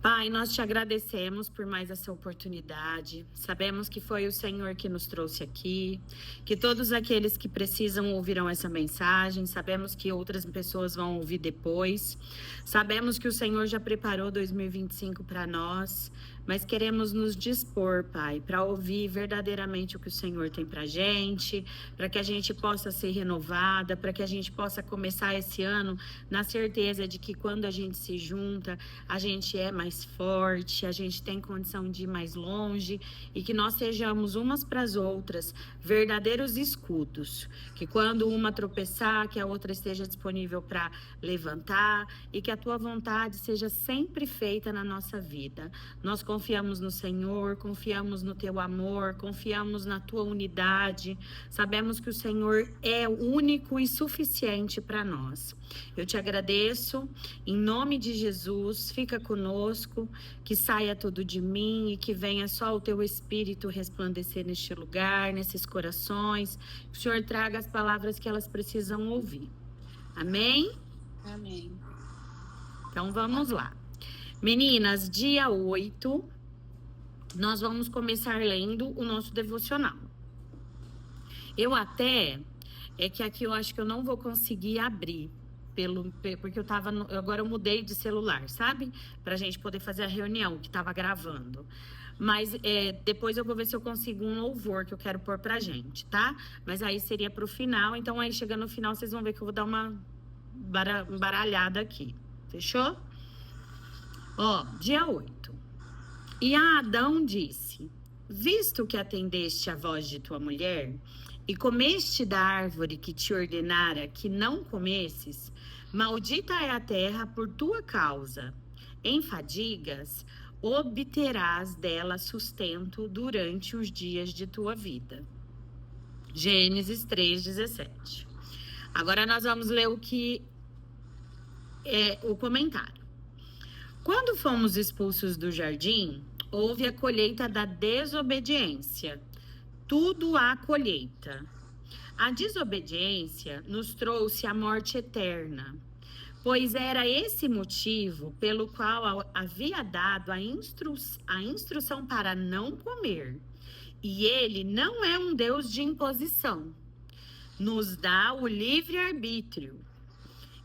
Pai, nós te agradecemos por mais essa oportunidade. Sabemos que foi o Senhor que nos trouxe aqui, que todos aqueles que precisam ouvirão essa mensagem. Sabemos que outras pessoas vão ouvir depois. Sabemos que o Senhor já preparou 2025 para nós, mas queremos nos dispor, Pai, para ouvir verdadeiramente o que o Senhor tem para a gente, para que a gente possa ser renovada, para que a gente possa começar esse ano na certeza de que quando a gente se junta, a gente é mais forte, a gente tem condição de ir mais longe e que nós sejamos umas para as outras verdadeiros escudos, que quando uma tropeçar, que a outra esteja disponível para levantar e que a tua vontade seja sempre feita na nossa vida. Nós confiamos no Senhor, confiamos no teu amor, confiamos na tua unidade, sabemos que o Senhor é único e suficiente para nós. Eu te agradeço, em nome de Jesus, fica conosco, que saia tudo de mim e que venha só o teu Espírito resplandecer neste lugar, nesses corações, que o Senhor traga as palavras que elas precisam ouvir. Amém? Amém. Então vamos lá. Meninas, dia 8, nós vamos começar lendo o nosso devocional. É que aqui eu acho que eu não vou conseguir abrir, porque agora eu mudei de celular, sabe? Pra gente poder fazer a reunião que tava gravando. Mas depois eu vou ver se eu consigo um louvor que eu quero pôr pra gente, tá? Mas aí seria pro final, então aí chegando no final vocês vão ver que eu vou dar uma baralhada aqui. Fechou? Ó, dia 8. E a Adão disse: visto que atendeste à voz de tua mulher, e comeste da árvore que te ordenara que não comesses, maldita é a terra por tua causa. Em fadigas obterás dela sustento durante os dias de tua vida. Gênesis 3:17. Agora nós vamos ler o que é o comentário. Quando fomos expulsos do jardim, houve a colheita da desobediência. Tudo há colheita. A desobediência nos trouxe a morte eterna, pois era esse motivo pelo qual havia dado a instrução para não comer. E ele não é um Deus de imposição. Nos dá o livre-arbítrio.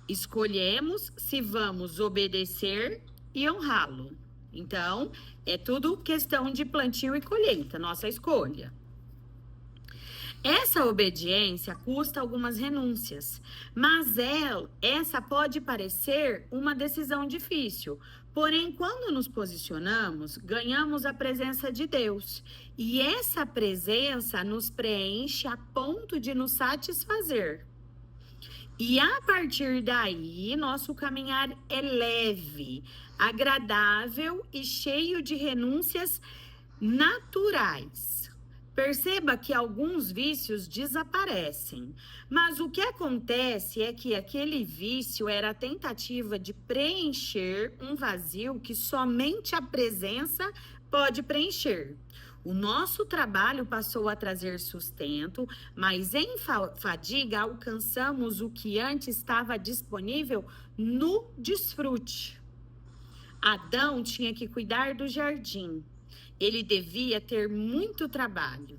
Escolhemos se vamos obedecer e honrá-lo. Então, é tudo questão de plantio e colheita, nossa escolha. Essa obediência custa algumas renúncias, mas essa pode parecer uma decisão difícil. Porém, quando nos posicionamos, ganhamos a presença de Deus. E essa presença nos preenche a ponto de nos satisfazer. E a partir daí, nosso caminhar é leve, agradável e cheio de renúncias naturais. Perceba que alguns vícios desaparecem, mas o que acontece é que aquele vício era a tentativa de preencher um vazio que somente a presença pode preencher. O nosso trabalho passou a trazer sustento, mas em fadiga alcançamos o que antes estava disponível no desfrute. Adão tinha que cuidar do jardim. Ele devia ter muito trabalho,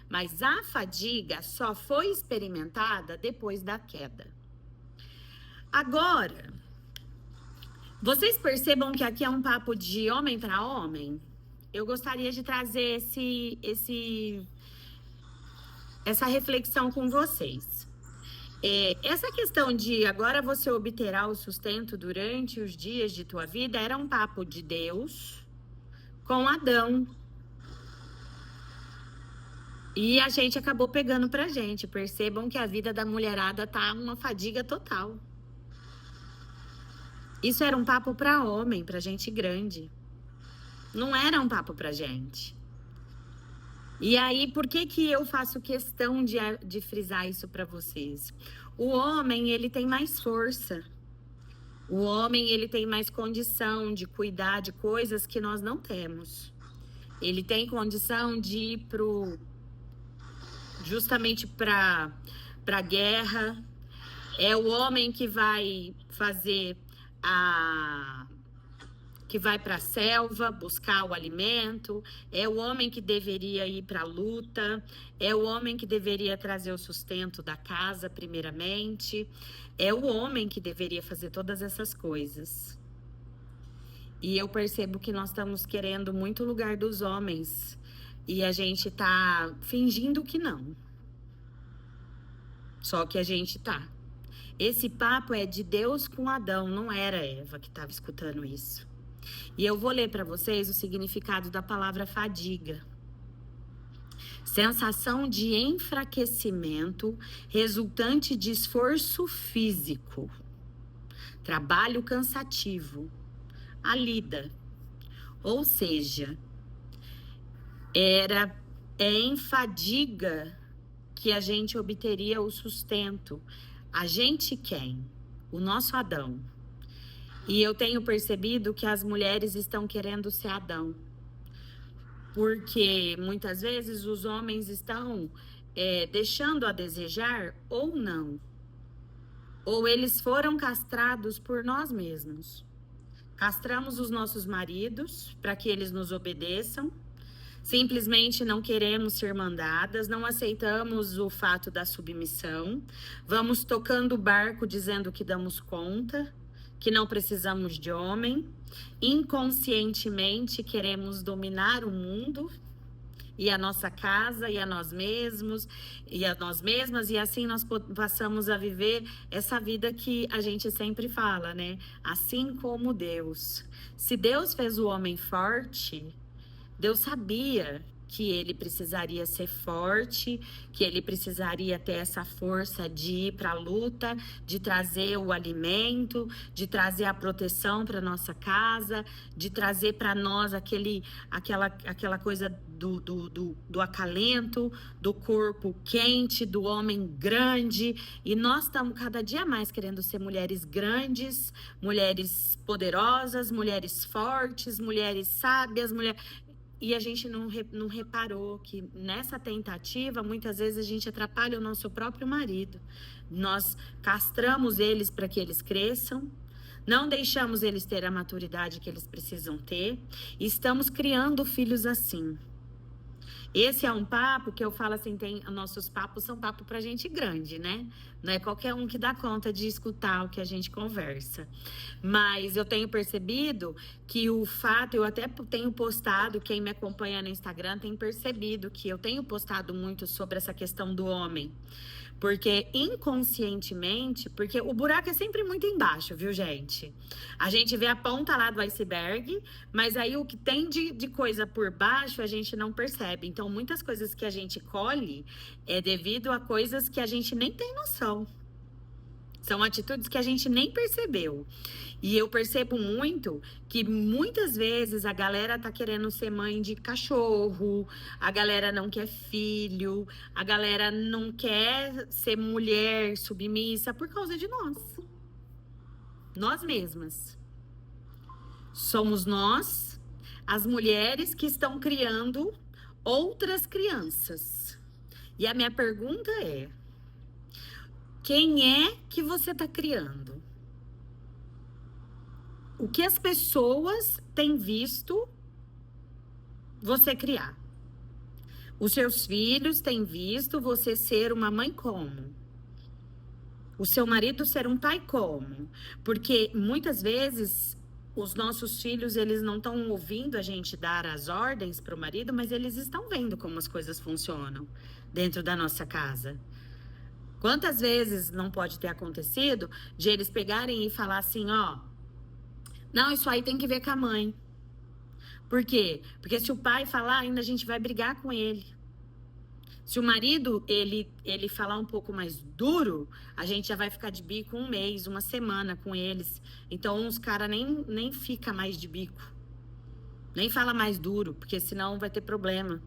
mas a fadiga só foi experimentada depois da queda. Agora, vocês percebam que aqui é um papo de homem para homem? Eu gostaria de trazer essa reflexão com vocês. Essa questão de agora você obterá o sustento durante os dias de tua vida era um papo de Deus com Adão. E a gente acabou pegando pra gente. Percebam que a vida da mulherada tá uma fadiga total. Isso era um papo pra homem, pra gente grande. Não era um papo pra gente. E aí, por que eu faço questão de frisar isso pra vocês? O homem, ele tem mais força. O homem, ele tem mais condição de cuidar de coisas que nós não temos. Ele tem condição de ir justamente para guerra. É o homem que vai fazer que vai para a selva buscar o alimento, é o homem que deveria ir para a luta, é o homem que deveria trazer o sustento da casa, primeiramente, é o homem que deveria fazer todas essas coisas. E eu percebo que nós estamos querendo muito o lugar dos homens e a gente tá fingindo que não. Só que a gente tá. Esse papo é de Deus com Adão, não era Eva que estava escutando isso. E eu vou ler para vocês o significado da palavra fadiga. Sensação de enfraquecimento resultante de esforço físico, trabalho cansativo, a lida. Ou seja, é em fadiga que a gente obteria o sustento. A gente quem? O nosso Adão. E eu tenho percebido que as mulheres estão querendo ser Adão. Porque muitas vezes os homens estão deixando a desejar ou não. Ou eles foram castrados por nós mesmos. Castramos os nossos maridos para que eles nos obedeçam. Simplesmente não queremos ser mandadas, não aceitamos o fato da submissão. Vamos tocando o barco dizendo que damos conta, que não precisamos de homem. Inconscientemente queremos dominar o mundo e a nossa casa e a nós mesmos e a nós mesmas, e assim nós passamos a viver essa vida que a gente sempre fala, né? Assim como Deus. Se Deus fez o homem forte, Deus sabia que ele precisaria ser forte, que ele precisaria ter essa força de ir para a luta, de trazer o alimento, de trazer a proteção para nossa casa, de trazer para nós aquela coisa do acalento, do corpo quente, do homem grande. E nós estamos cada dia mais querendo ser mulheres grandes, mulheres poderosas, mulheres fortes, mulheres sábias, E a gente não reparou que nessa tentativa, muitas vezes a gente atrapalha o nosso próprio marido. Nós castramos eles para que eles cresçam, não deixamos eles ter a maturidade que eles precisam ter, e estamos criando filhos assim. Esse é um papo que eu falo assim, nossos papos são papo pra gente grande, né? Não é qualquer um que dá conta de escutar o que a gente conversa. Mas eu tenho percebido que o fato, eu até tenho postado, quem me acompanha no Instagram tem percebido que eu tenho postado muito sobre essa questão do homem. Porque inconscientemente, porque o buraco é sempre muito embaixo, viu, gente? A gente vê a ponta lá do iceberg, mas aí o que tem de coisa por baixo a gente não percebe. Então, muitas coisas que a gente colhe é devido a coisas que a gente nem tem noção. São atitudes que a gente nem percebeu. E eu percebo muito que muitas vezes a galera tá querendo ser mãe de cachorro, a galera não quer filho, a galera não quer ser mulher submissa por causa de nós. Nós mesmas. Somos nós, as mulheres que estão criando outras crianças. E a minha pergunta é: quem é que você tá criando? O que as pessoas têm visto você criar? Os seus filhos têm visto você ser uma mãe como? O seu marido ser um pai como? Porque muitas vezes os nossos filhos, eles não estão ouvindo a gente dar as ordens para o marido, mas eles estão vendo como as coisas funcionam dentro da nossa casa. Quantas vezes não pode ter acontecido de eles pegarem e falar assim, ó, não, isso aí tem que ver com a mãe. Por quê? Porque se o pai falar, ainda a gente vai brigar com ele. Se o marido, ele falar um pouco mais duro, a gente já vai ficar de bico um mês, uma semana com eles. Então, os caras nem fica mais de bico. Nem fala mais duro, porque senão vai ter problema.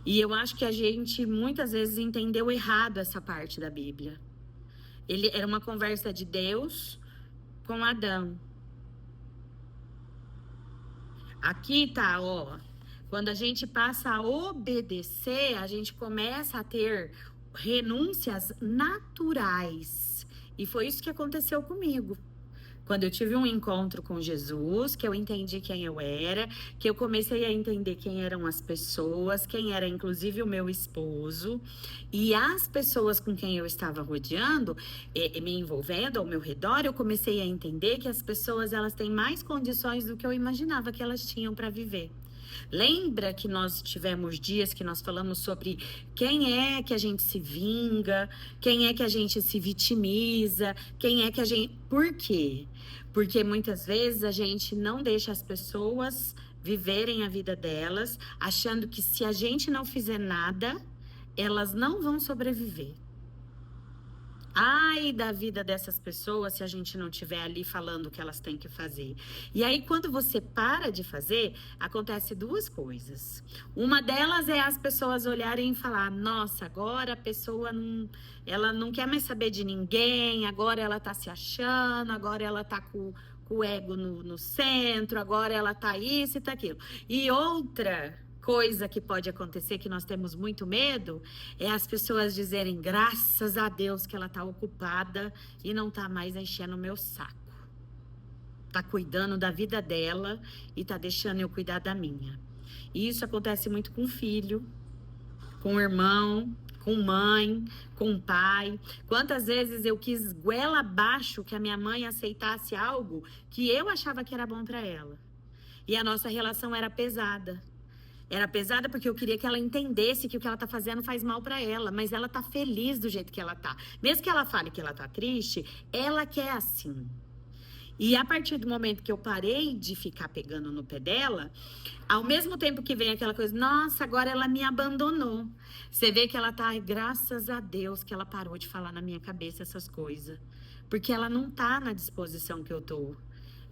E eu acho que a gente, muitas vezes, entendeu errado essa parte da Bíblia. Era uma conversa de Deus com Adão. Aqui tá, ó. Quando a gente passa a obedecer, a gente começa a ter renúncias naturais. E foi isso que aconteceu comigo. Quando eu tive um encontro com Jesus, que eu entendi quem eu era, que eu comecei a entender quem eram as pessoas, quem era inclusive o meu esposo, e as pessoas com quem eu estava rodeando, me envolvendo ao meu redor, eu comecei a entender que as pessoas elas têm mais condições do que eu imaginava que elas tinham para viver. Lembra que nós tivemos dias que nós falamos sobre quem é que a gente se vinga, quem é que a gente se vitimiza, quem é que a gente. Por quê? Porque muitas vezes a gente não deixa as pessoas viverem a vida delas, achando que se a gente não fizer nada, elas não vão sobreviver. Ai da vida dessas pessoas se a gente não estiver ali falando o que elas têm que fazer. E aí, quando você para de fazer, acontece duas coisas. Uma delas é as pessoas olharem e falar: nossa, agora a pessoa não, ela não quer mais saber de ninguém, agora ela tá se achando, agora ela tá com o ego no centro, agora ela tá isso e tá aquilo. E outra coisa que pode acontecer, que nós temos muito medo, é as pessoas dizerem: graças a Deus que ela tá ocupada e não tá mais enchendo o meu saco. Tá cuidando da vida dela e tá deixando eu cuidar da minha. E isso acontece muito com filho, com irmão, com mãe, com pai. Quantas vezes eu quis goela abaixo que a minha mãe aceitasse algo que eu achava que era bom para ela. E a nossa relação era pesada. Era pesada porque eu queria que ela entendesse que o que ela tá fazendo faz mal para ela, mas ela tá feliz do jeito que ela tá. Mesmo que ela fale que ela tá triste, ela quer assim. E a partir do momento que eu parei de ficar pegando no pé dela, ao mesmo tempo que vem aquela coisa: nossa, agora ela me abandonou. Você vê que ela tá: graças a Deus que ela parou de falar na minha cabeça essas coisas. Porque ela não tá na disposição que eu tô.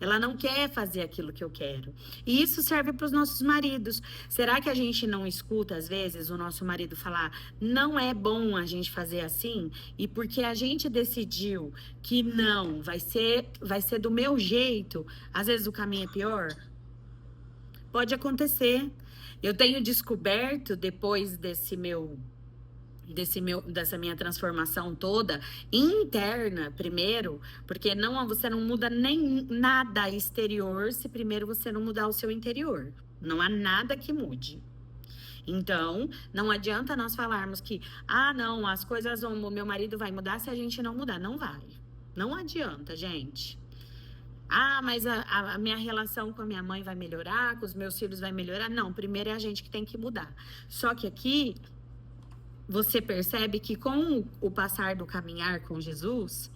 Ela não quer fazer aquilo que eu quero. E isso serve para os nossos maridos. Será que a gente não escuta, às vezes, o nosso marido falar: não é bom a gente fazer assim? E porque a gente decidiu que não, vai ser do meu jeito, às vezes o caminho é pior? Pode acontecer. Eu tenho descoberto, depois dessa minha transformação toda interna primeiro, porque você não muda nem nada exterior se primeiro você não mudar o seu interior. Não há nada que mude. Então, não adianta nós falarmos que, não, as coisas vão, o meu marido vai mudar se a gente não mudar. Não vai. Não adianta, gente. Mas a minha relação com a minha mãe vai melhorar, com os meus filhos vai melhorar. Não, primeiro é a gente que tem que mudar. Só que aqui você percebe que com o passar do caminhar com Jesus,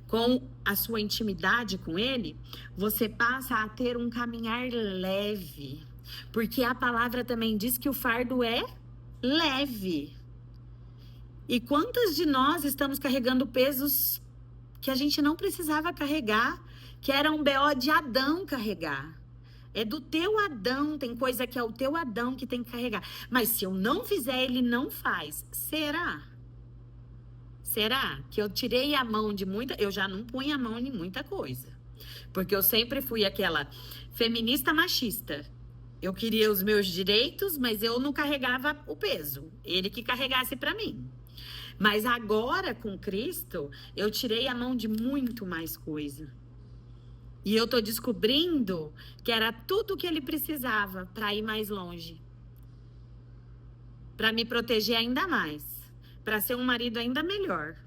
com a sua intimidade com Ele, você passa a ter um caminhar leve. Porque a palavra também diz que o fardo é leve. E quantas de nós estamos carregando pesos que a gente não precisava carregar, que era um BO de Adão carregar? É do teu Adão, tem coisa que é o teu Adão que tem que carregar. Mas se eu não fizer, ele não faz. Será? Será que eu tirei a mão de muita... Eu já não punha a mão em muita coisa. Porque eu sempre fui aquela feminista machista. Eu queria os meus direitos, mas eu não carregava o peso. Ele que carregasse para mim. Mas agora, com Cristo, eu tirei a mão de muito mais coisa. E eu tô descobrindo que era tudo o que ele precisava para ir mais longe. Para me proteger ainda mais. Para ser um marido ainda melhor.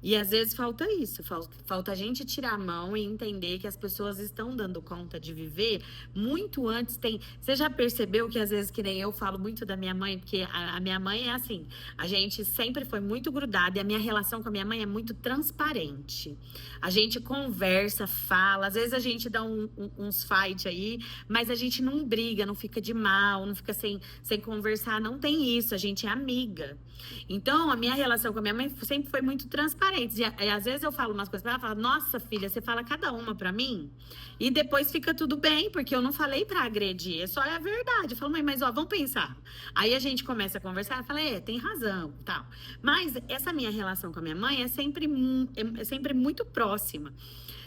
E às vezes falta isso, falta a gente tirar a mão e entender que as pessoas estão dando conta de viver muito antes. Você já percebeu que às vezes, que nem eu falo muito da minha mãe, porque a minha mãe é assim, a gente sempre foi muito grudada e a minha relação com a minha mãe é muito transparente. A gente conversa, fala, às vezes a gente dá uns fight aí, mas a gente não briga, não fica de mal, não fica sem conversar, não tem isso, a gente é amiga. Então, a minha relação com a minha mãe sempre foi muito transparente. E às vezes eu falo umas coisas pra ela, fala: nossa, filha, você fala cada uma pra mim e depois fica tudo bem, porque eu não falei pra agredir, é só a verdade. Eu falo: mãe, mas vamos pensar. Aí a gente começa a conversar, ela fala: tem razão, tal. Mas essa minha relação com a minha mãe é sempre muito próxima.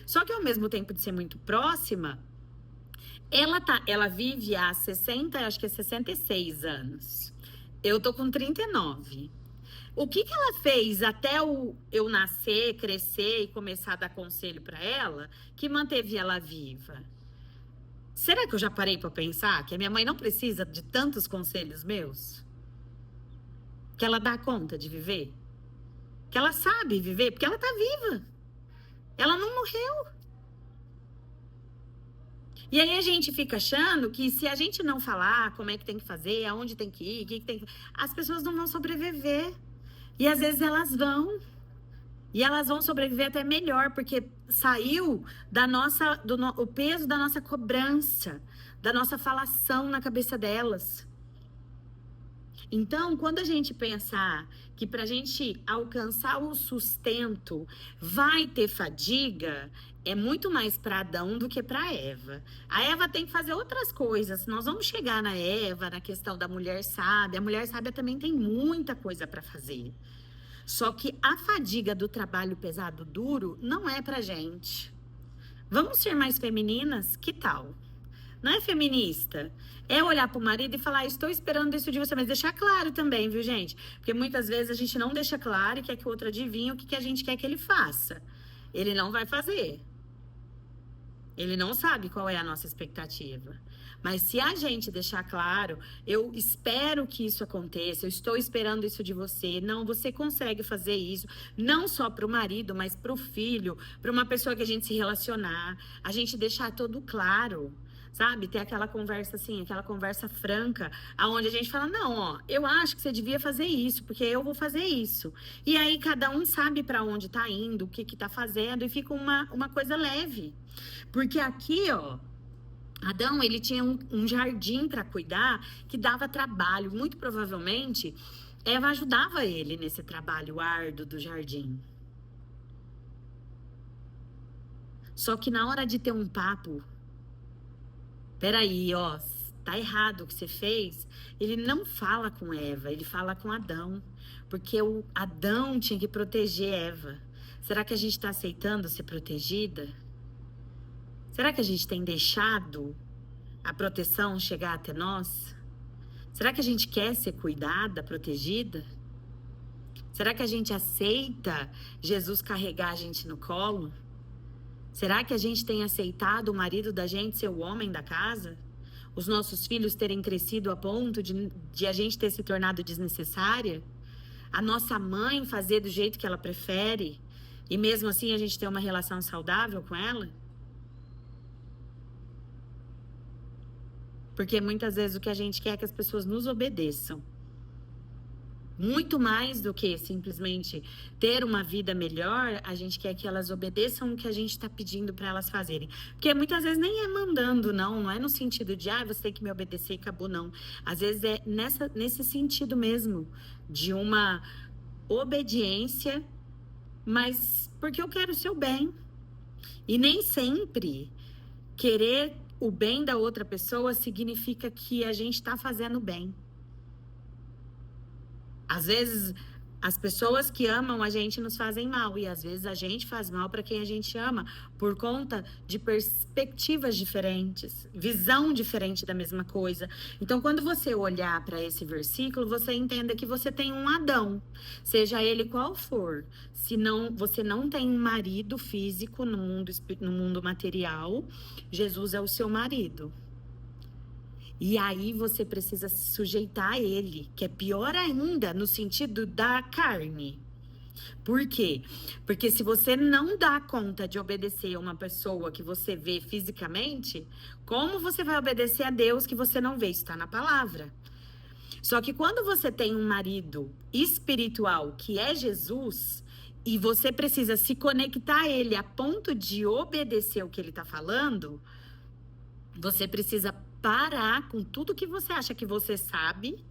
Só que ao mesmo tempo de ser muito próxima, ela vive há 66 anos. Eu tô com 39. O que que ela fez até eu nascer, crescer e começar a dar conselho para ela que manteve ela viva? Será que eu já parei para pensar que a minha mãe não precisa de tantos conselhos meus? Que ela dá conta de viver? Que ela sabe viver? Porque ela tá viva. Ela não morreu. E aí a gente fica achando que se a gente não falar como é que tem que fazer, aonde tem que ir, o que tem que... as pessoas não vão sobreviver. E às vezes elas vão. E elas vão sobreviver até melhor, porque saiu o peso da nossa cobrança, da nossa falação na cabeça delas. Então, quando a gente pensar que para a gente alcançar o sustento vai ter fadiga, é muito mais para Adão do que para Eva. A Eva tem que fazer outras coisas. Nós vamos chegar na Eva, na questão da mulher sábia. A mulher sábia também tem muita coisa para fazer. Só que a fadiga do trabalho pesado, duro, não é pra gente. Vamos ser mais femininas? Que tal? Não é feminista? É olhar pro marido e falar, estou esperando isso de você, mas deixar claro também, viu, gente? Porque muitas vezes a gente não deixa claro e quer que o outro adivinhe o que a gente quer que ele faça. Ele não vai fazer. Ele não sabe qual é a nossa expectativa. Mas se a gente deixar claro, eu espero que isso aconteça, eu estou esperando isso de você. Não, você consegue fazer isso, não só para o marido, mas para o filho, para uma pessoa que a gente se relacionar. A gente deixar tudo claro, sabe? Ter aquela conversa assim, aquela conversa franca, aonde a gente fala, não, ó, eu acho que você devia fazer isso, porque eu vou fazer isso. E aí cada um sabe para onde está indo, o que está fazendo, e fica uma coisa leve. Porque aqui, ó, Adão, ele tinha um jardim para cuidar que dava trabalho. Muito provavelmente, Eva ajudava ele nesse trabalho árduo do jardim. Só que na hora de ter um papo, peraí, ó, tá errado o que você fez. Ele não fala com Eva, ele fala com Adão. Porque o Adão tinha que proteger Eva. Será que a gente está aceitando ser protegida? Será que a gente tem deixado a proteção chegar até nós? Será que a gente quer ser cuidada, protegida? Será que a gente aceita Jesus carregar a gente no colo? Será que a gente tem aceitado o marido da gente ser o homem da casa? Os nossos filhos terem crescido a ponto de a gente ter se tornado desnecessária? A nossa mãe fazer do jeito que ela prefere? E mesmo assim a gente ter uma relação saudável com ela? Porque muitas vezes o que a gente quer é que as pessoas nos obedeçam. Muito mais do que simplesmente ter uma vida melhor, a gente quer que elas obedeçam o que a gente está pedindo para elas fazerem. Porque muitas vezes nem é mandando, não é no sentido de, você tem que me obedecer e acabou, não. Às vezes é nesse sentido mesmo, de uma obediência, mas porque eu quero o seu bem. E nem sempre querer o bem da outra pessoa significa que a gente está fazendo bem. Às vezes, as pessoas que amam a gente nos fazem mal. E às vezes a gente faz mal para quem a gente ama. Por conta de perspectivas diferentes. Visão diferente da mesma coisa. Então, quando você olhar para esse versículo, você entenda que você tem um Adão. Seja ele qual for. Se não, você não tem um marido físico no mundo material. Jesus é o seu marido. E aí você precisa se sujeitar a ele, que é pior ainda no sentido da carne. Por quê? Porque se você não dá conta de obedecer a uma pessoa que você vê fisicamente, como você vai obedecer a Deus que você não vê? Isso está na palavra. Só que quando você tem um marido espiritual, que é Jesus, e você precisa se conectar a ele a ponto de obedecer o que ele está falando, você precisa parar com tudo que você acha que você sabe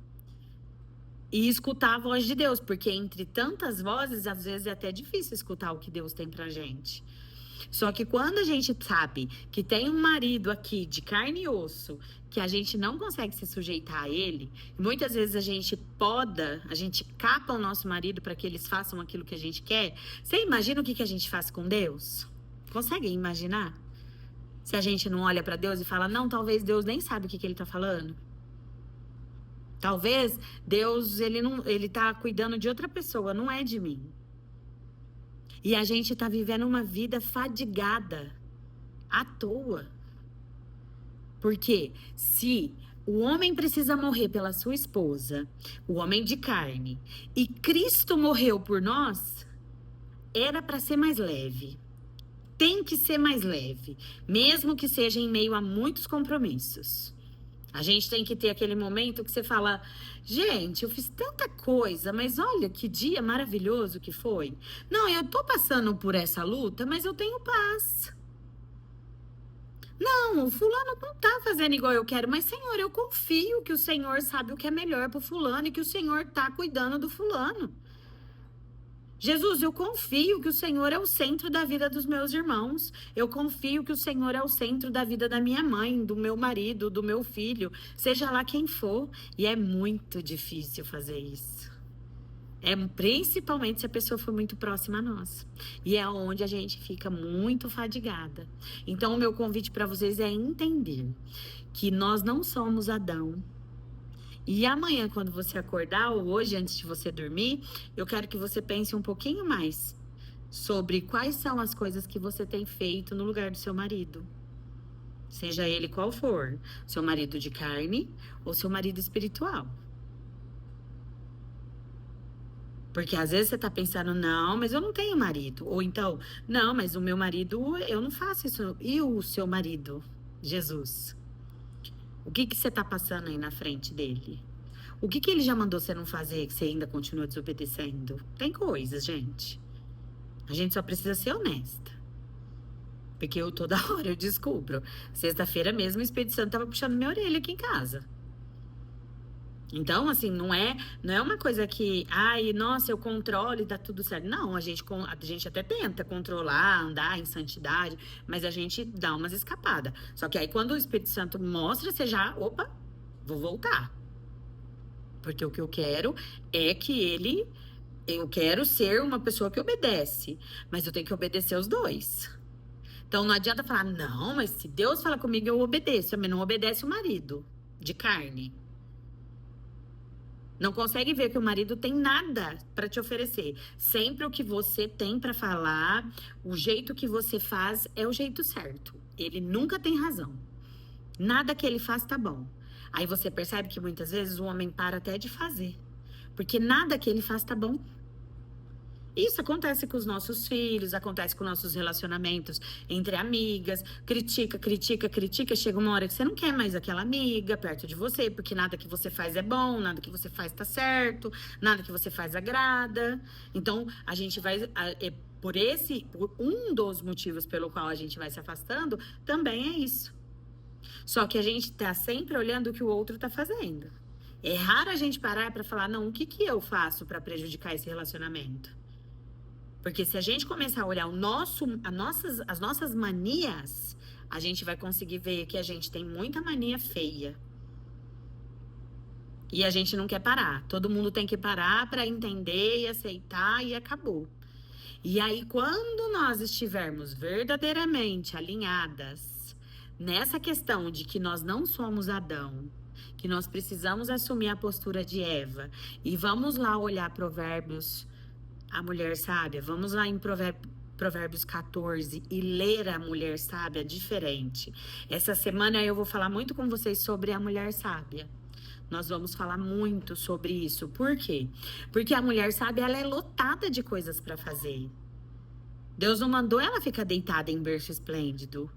e escutar a voz de Deus, porque entre tantas vozes, às vezes é até difícil escutar o que Deus tem pra gente. Só que quando a gente sabe que tem um marido aqui de carne e osso, que a gente não consegue se sujeitar a ele, muitas vezes a gente capa o nosso marido para que eles façam aquilo que a gente quer. Você imagina o que a gente faz com Deus? Conseguem imaginar? Se a gente não olha para Deus e fala, não, talvez Deus nem sabe o que ele está falando. Talvez Deus, ele tá cuidando de outra pessoa, não é de mim. E a gente tá vivendo uma vida fadigada, à toa. Porque se o homem precisa morrer pela sua esposa, o homem de carne, e Cristo morreu por nós, era para ser mais leve. Tem que ser mais leve, mesmo que seja em meio a muitos compromissos. A gente tem que ter aquele momento que você fala: gente, eu fiz tanta coisa, mas olha que dia maravilhoso que foi. Não, eu tô passando por essa luta, mas eu tenho paz. Não, o fulano não tá fazendo igual eu quero, mas Senhor, eu confio que o Senhor sabe o que é melhor pro fulano e que o Senhor tá cuidando do fulano. Jesus, eu confio que o Senhor é o centro da vida dos meus irmãos. Eu confio que o Senhor é o centro da vida da minha mãe, do meu marido, do meu filho, seja lá quem for. E é muito difícil fazer isso. Principalmente se a pessoa for muito próxima a nós. E é onde a gente fica muito fadigada. Então, o meu convite para vocês é entender que nós não somos Adão. E amanhã, quando você acordar, ou hoje, antes de você dormir, eu quero que você pense um pouquinho mais sobre quais são as coisas que você tem feito no lugar do seu marido. Seja ele qual for, seu marido de carne ou seu marido espiritual. Porque às vezes você tá pensando: não, mas eu não tenho marido. Ou então: não, mas o meu marido, eu não faço isso. E o seu marido, Jesus? O que você tá passando aí na frente dele? O que ele já mandou você não fazer que você ainda continua desobedecendo? Tem coisas, gente. A gente só precisa ser honesta. Porque toda hora eu descubro. Sexta-feira mesmo o Espírito Santo tava puxando minha orelha aqui em casa. Então, assim, não é uma coisa que, ai, nossa, eu controlo e dá tudo certo. Não, a gente até tenta controlar, andar em santidade, mas a gente dá umas escapadas. Só que aí quando o Espírito Santo mostra, você já, opa, vou voltar. Porque o que eu quero é que eu quero ser uma pessoa que obedece, mas eu tenho que obedecer os dois. Então não adianta falar: não, mas se Deus fala comigo, eu obedeço. Mas não obedece o marido de carne. Não consegue ver que o marido tem nada para te oferecer. Sempre o que você tem para falar, o jeito que você faz é o jeito certo. Ele nunca tem razão. Nada que ele faz tá bom. Aí você percebe que muitas vezes o homem para até de fazer. Porque nada que ele faz tá bom. Isso acontece com os nossos filhos, acontece com nossos relacionamentos entre amigas. Critica, critica, critica. Chega uma hora que você não quer mais aquela amiga perto de você, porque nada que você faz é bom, nada que você faz tá certo, nada que você faz agrada. Então, a gente vai... por um dos motivos pelo qual a gente vai se afastando, também é isso. Só que a gente tá sempre olhando o que o outro tá fazendo. É raro a gente parar para falar: não, o que eu faço para prejudicar esse relacionamento? Porque se a gente começar a olhar as nossas manias, a gente vai conseguir ver que a gente tem muita mania feia. E a gente não quer parar. Todo mundo tem que parar para entender e aceitar, e acabou. E aí, quando nós estivermos verdadeiramente alinhadas nessa questão de que nós não somos Adão, que nós precisamos assumir a postura de Eva, e vamos lá olhar Provérbios, a mulher sábia, vamos lá em Provérbios 14 e ler a mulher sábia diferente. Essa semana eu vou falar muito com vocês sobre a mulher sábia. Nós vamos falar muito sobre isso. Por quê? Porque a mulher sábia, ela é lotada de coisas para fazer. Deus não mandou ela ficar deitada em berço esplêndido.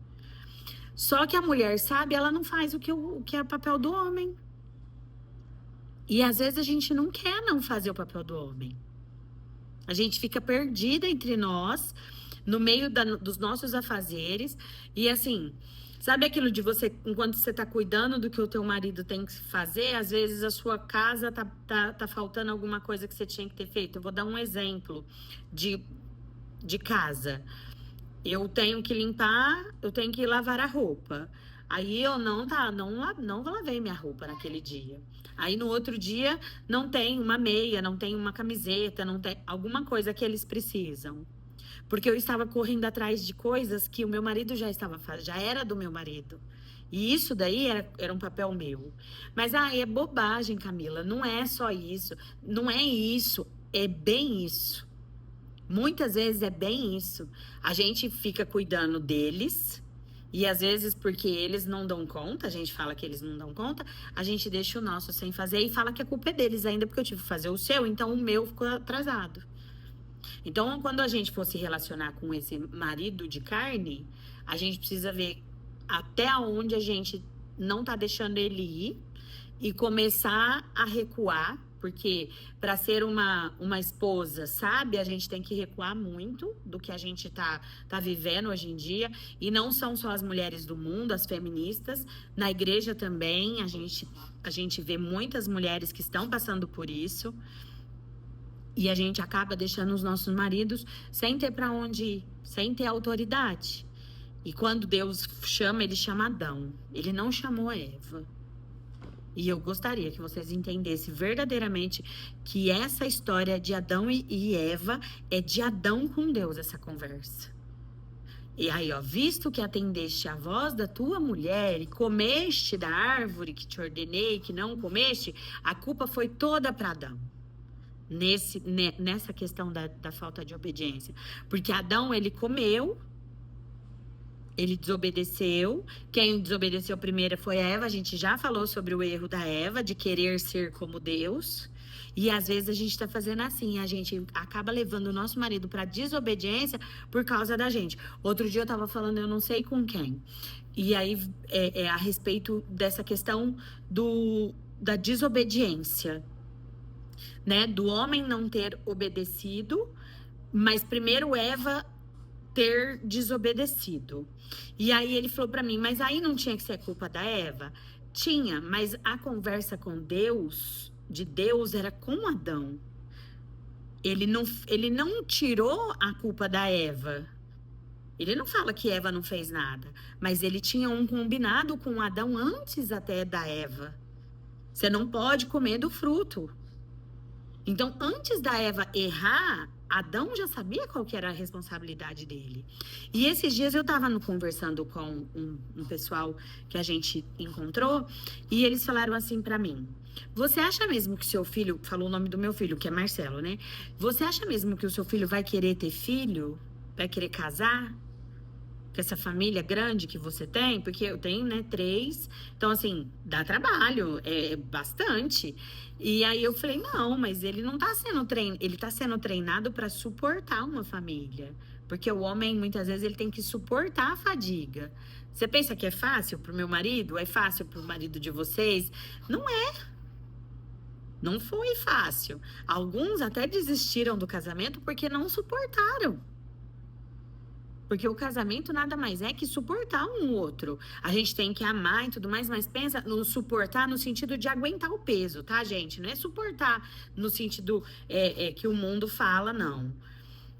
Só que a mulher sábia, ela não faz o que é o papel do homem. E às vezes a gente não quer não fazer o papel do homem. A gente fica perdida entre nós, no meio dos nossos afazeres. E assim, sabe aquilo de você, enquanto você tá cuidando do que o teu marido tem que fazer, às vezes a sua casa tá faltando alguma coisa que você tinha que ter feito. Eu vou dar um exemplo de casa. Eu tenho que limpar, eu tenho que lavar a roupa. Aí eu não lavei minha roupa naquele dia. Aí no outro dia não tem uma meia, não tem uma camiseta, não tem alguma coisa que eles precisam. Porque eu estava correndo atrás de coisas que o meu marido já estava fazendo, já era do meu marido. E isso daí era um papel meu. Mas, é bobagem, Camila. Não é só isso. Não é isso. É bem isso. Muitas vezes é bem isso. A gente fica cuidando deles. E às vezes, porque eles não dão conta, a gente fala que eles não dão conta, a gente deixa o nosso sem fazer e fala que a culpa é deles ainda, porque eu tive que fazer o seu, então o meu ficou atrasado. Então, quando a gente for se relacionar com esse marido de carne, a gente precisa ver até onde a gente não tá deixando ele ir e começar a recuar, porque para ser uma esposa sábia, a gente tem que recuar muito do que a gente tá vivendo hoje em dia. E não são só as mulheres do mundo, as feministas. Na igreja também, a gente vê muitas mulheres que estão passando por isso. E a gente acaba deixando os nossos maridos sem ter para onde ir, sem ter autoridade. E quando Deus chama, ele chama Adão. Ele não chamou Eva. E eu gostaria que vocês entendessem verdadeiramente que essa história de Adão e Eva é de Adão com Deus, essa conversa. E aí, visto que atendeste a voz da tua mulher e comeste da árvore que te ordenei que não comeste, a culpa foi toda para Adão. Nessa questão da falta de obediência. Porque Adão, ele comeu, ele desobedeceu. Quem desobedeceu primeiro foi a Eva. A gente já falou sobre o erro da Eva, de querer ser como Deus. E às vezes a gente tá fazendo assim, a gente acaba levando o nosso marido pra desobediência por causa da gente. Outro dia eu tava falando, eu não sei com quem. E aí, a respeito dessa questão da desobediência, né? Do homem não ter obedecido, mas primeiro Eva ter desobedecido. E aí ele falou para mim, mas aí não tinha que ser culpa da Eva? Tinha, mas a conversa com Deus, de Deus, era com Adão. Ele não tirou a culpa da Eva. Ele não fala que Eva não fez nada, mas ele tinha um combinado com Adão antes até da Eva. Você não pode comer do fruto. Então, antes da Eva errar, Adão já sabia qual que era a responsabilidade dele. E esses dias eu estava conversando com um pessoal que a gente encontrou, e eles falaram assim para mim: você acha mesmo que seu filho, falou o nome do meu filho, que é Marcelo, né? Você acha mesmo que o seu filho vai querer ter filho? Vai querer casar? Com essa família grande que você tem? Porque eu tenho, né, 3. Então, assim, dá trabalho, é bastante. E aí eu falei, não, mas ele não tá sendo treinado, ele tá sendo treinado para suportar uma família. Porque o homem, muitas vezes, ele tem que suportar a fadiga. Você pensa que é fácil pro meu marido? É fácil pro marido de vocês? Não é. Não foi fácil. Alguns até desistiram do casamento porque não suportaram. Porque o casamento nada mais é que suportar um outro. A gente tem que amar e tudo mais, mas pensa no suportar no sentido de aguentar o peso, tá, gente? Não é suportar no sentido que o mundo fala, não.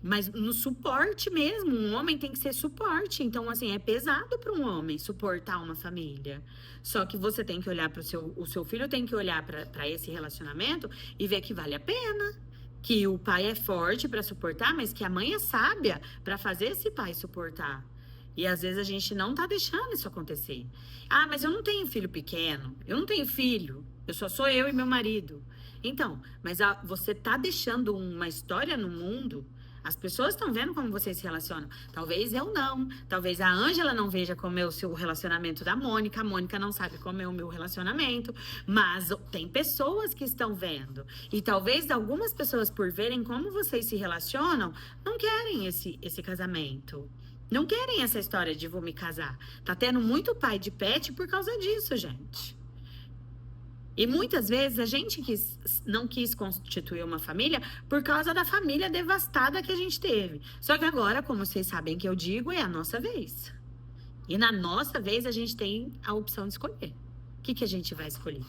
Mas no suporte mesmo, um homem tem que ser suporte. Então, assim, é pesado para um homem suportar uma família. Só que você tem que olhar para o seu filho tem que olhar para esse relacionamento e ver que vale a pena. Que o pai é forte para suportar, mas que a mãe é sábia para fazer esse pai suportar. E às vezes a gente não tá deixando isso acontecer. Ah, mas eu não tenho filho pequeno, eu não tenho filho, eu só sou eu e meu marido. Então, mas você tá deixando uma história no mundo. As pessoas estão vendo como vocês se relacionam. Talvez eu não. Talvez a Ângela não veja como é o seu relacionamento da Mônica. A Mônica não sabe como é o meu relacionamento. Mas tem pessoas que estão vendo. E talvez algumas pessoas, por verem como vocês se relacionam, não querem esse casamento. Não querem essa história de vou me casar. Tá tendo muito pai de pet por causa disso, gente. E muitas vezes a gente não quis constituir uma família por causa da família devastada que a gente teve. Só que agora, como vocês sabem que eu digo, é a nossa vez. E na nossa vez a gente tem a opção de escolher. O que a gente vai escolher?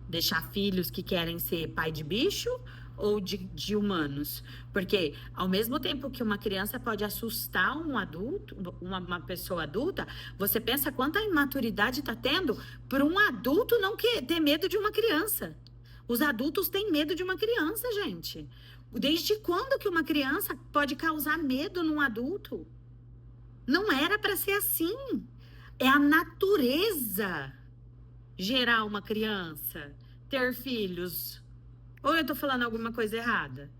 Deixar filhos que querem ser pai de bicho ou de humanos? Porque ao mesmo tempo que uma criança pode assustar um adulto, uma pessoa adulta, você pensa quanta imaturidade está tendo para um adulto não ter medo de uma criança. Os adultos têm medo de uma criança, gente. Desde quando que uma criança pode causar medo num adulto? Não era para ser assim. É a natureza gerar uma criança, ter filhos. Ou eu tô falando alguma coisa errada?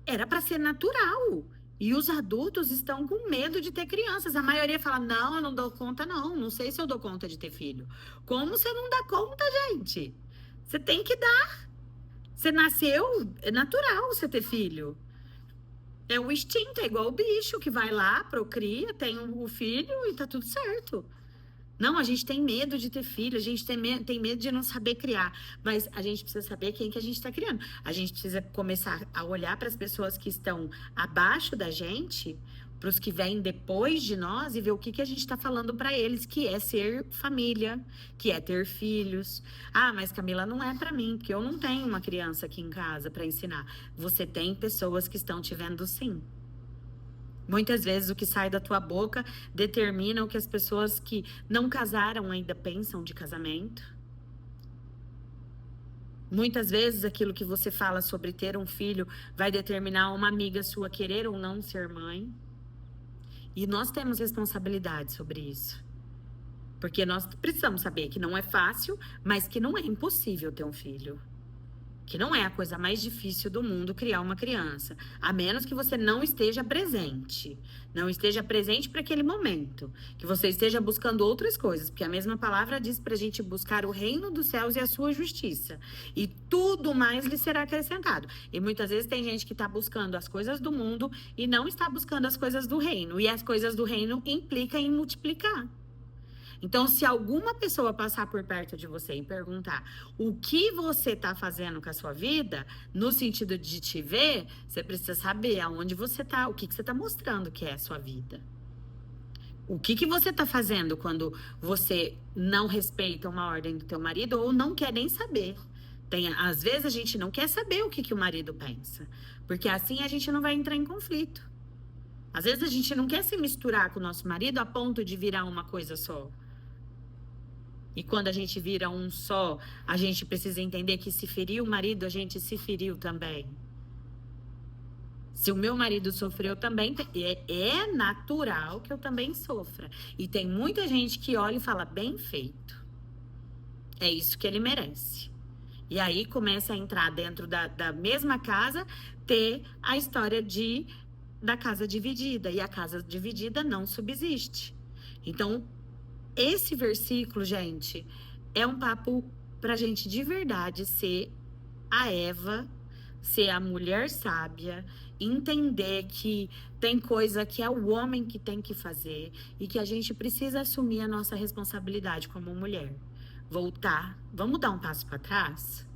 Era para ser natural. E os adultos estão com medo de ter crianças. A maioria fala: não, eu não dou conta, não. Não sei se eu dou conta de ter filho. Como você não dá conta, gente? Você tem que dar. Você nasceu, é natural você ter filho. É o instinto, é igual o bicho que vai lá, procria, tem o filho e tá tudo certo. Não, a gente tem medo de ter filho, a gente tem medo de não saber criar, mas a gente precisa saber quem que a gente está criando. A gente precisa começar a olhar para as pessoas que estão abaixo da gente, para os que vêm depois de nós e ver o que a gente está falando para eles, que é ser família, que é ter filhos. Ah, mas Camila, não é para mim, porque eu não tenho uma criança aqui em casa para ensinar. Você tem pessoas que estão te vendo sim. Muitas vezes o que sai da tua boca determina o que as pessoas que não casaram ainda pensam de casamento. Muitas vezes aquilo que você fala sobre ter um filho vai determinar uma amiga sua querer ou não ser mãe. E nós temos responsabilidade sobre isso. Porque nós precisamos saber que não é fácil, mas que não é impossível ter um filho. Que não é a coisa mais difícil do mundo criar uma criança, a menos que você não esteja presente. Não esteja presente para aquele momento, que você esteja buscando outras coisas, porque a mesma palavra diz para a gente buscar o reino dos céus e a sua justiça, e tudo mais lhe será acrescentado. E muitas vezes tem gente que está buscando as coisas do mundo e não está buscando as coisas do reino, e as coisas do reino implicam em multiplicar. Então, se alguma pessoa passar por perto de você e perguntar o que você está fazendo com a sua vida, no sentido de te ver, você precisa saber aonde você está, o que você está mostrando que é a sua vida. O que você está fazendo quando você não respeita uma ordem do teu marido ou não quer nem saber? Às vezes a gente não quer saber o que o marido pensa, porque assim a gente não vai entrar em conflito. Às vezes a gente não quer se misturar com o nosso marido a ponto de virar uma coisa só. E quando a gente vira um só, a gente precisa entender que se ferir o marido, a gente se feriu também. Se o meu marido sofreu também, é natural que eu também sofra. E tem muita gente que olha e fala, bem feito. É isso que ele merece. E aí começa a entrar dentro da mesma casa, ter a história da casa dividida. E a casa dividida não subsiste. Então, esse versículo, gente, é um papo pra gente de verdade ser a Eva, ser a mulher sábia, entender que tem coisa que é o homem que tem que fazer e que a gente precisa assumir a nossa responsabilidade como mulher. Voltar, vamos dar um passo para trás?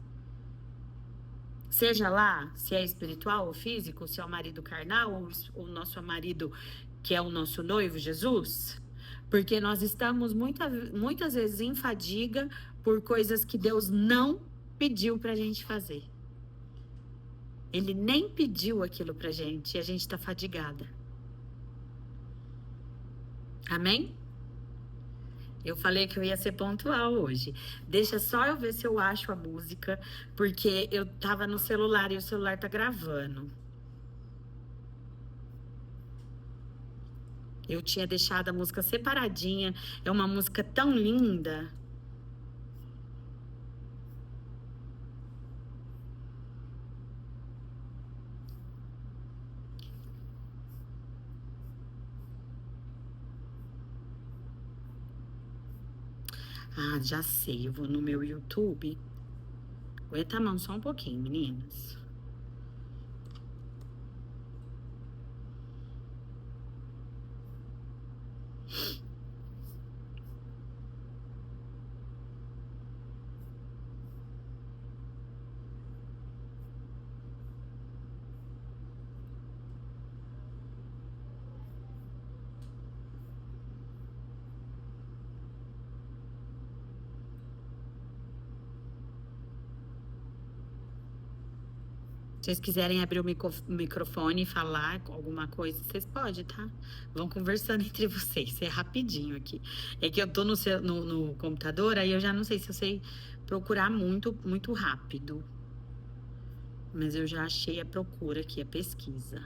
Seja lá se é espiritual ou físico, se é o marido carnal ou o nosso marido que é o nosso noivo, Jesus. Porque nós estamos muitas vezes em fadiga por coisas que Deus não pediu pra gente fazer. Ele nem pediu aquilo pra gente e a gente tá fadigada. Amém? Eu falei que eu ia ser pontual hoje. Deixa só eu ver se eu acho a música, porque eu tava no celular e o celular tá gravando. Eu tinha deixado a música separadinha. É uma música tão linda. Ah, já sei. Eu vou no meu YouTube. Aguenta a mão só um pouquinho, meninas. Se vocês quiserem abrir o microfone e falar alguma coisa, vocês podem, tá? Vão conversando entre vocês, é rapidinho aqui. É que eu tô no computador, aí eu já não sei se eu sei procurar muito rápido. Mas eu já achei a procura aqui, a pesquisa.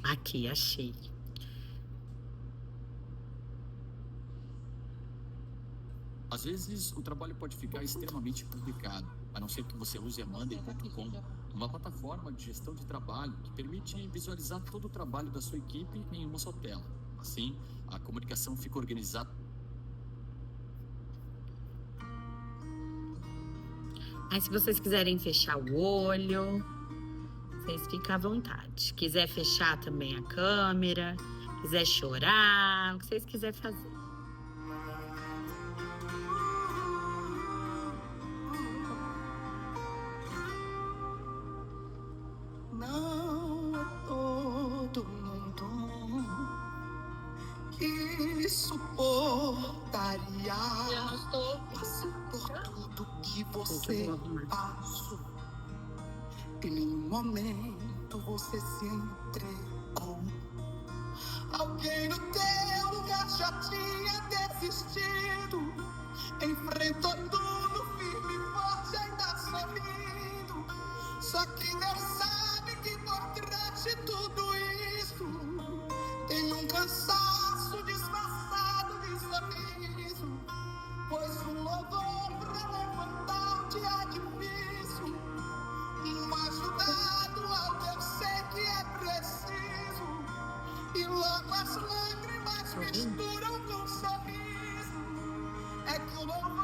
Aqui, achei. Às vezes, o trabalho pode ficar extremamente complicado, a não ser que você use a Monday.com, uma plataforma de gestão de trabalho que permite visualizar todo o trabalho da sua equipe em uma só tela. Assim, a comunicação fica organizada. Aí, se vocês quiserem fechar o olho, vocês ficam à vontade. Quiser fechar também a câmera, quiser chorar, o que vocês quiserem fazer. Não é todo mundo que suportaria, mas por tudo que você passou, em nenhum momento você se entregou. Alguém no teu lugar já tinha desistido, enfrentou tudo firme e forte, ainda sorrindo. Só que Deus sabe que por trás de tudo isso tem um cansaço disfarçado de sorriso, pois um louvor pra levantar-te é difícil, ajudado ao Deus sei que é preciso, e logo as lágrimas misturam com sorriso. É que o louvor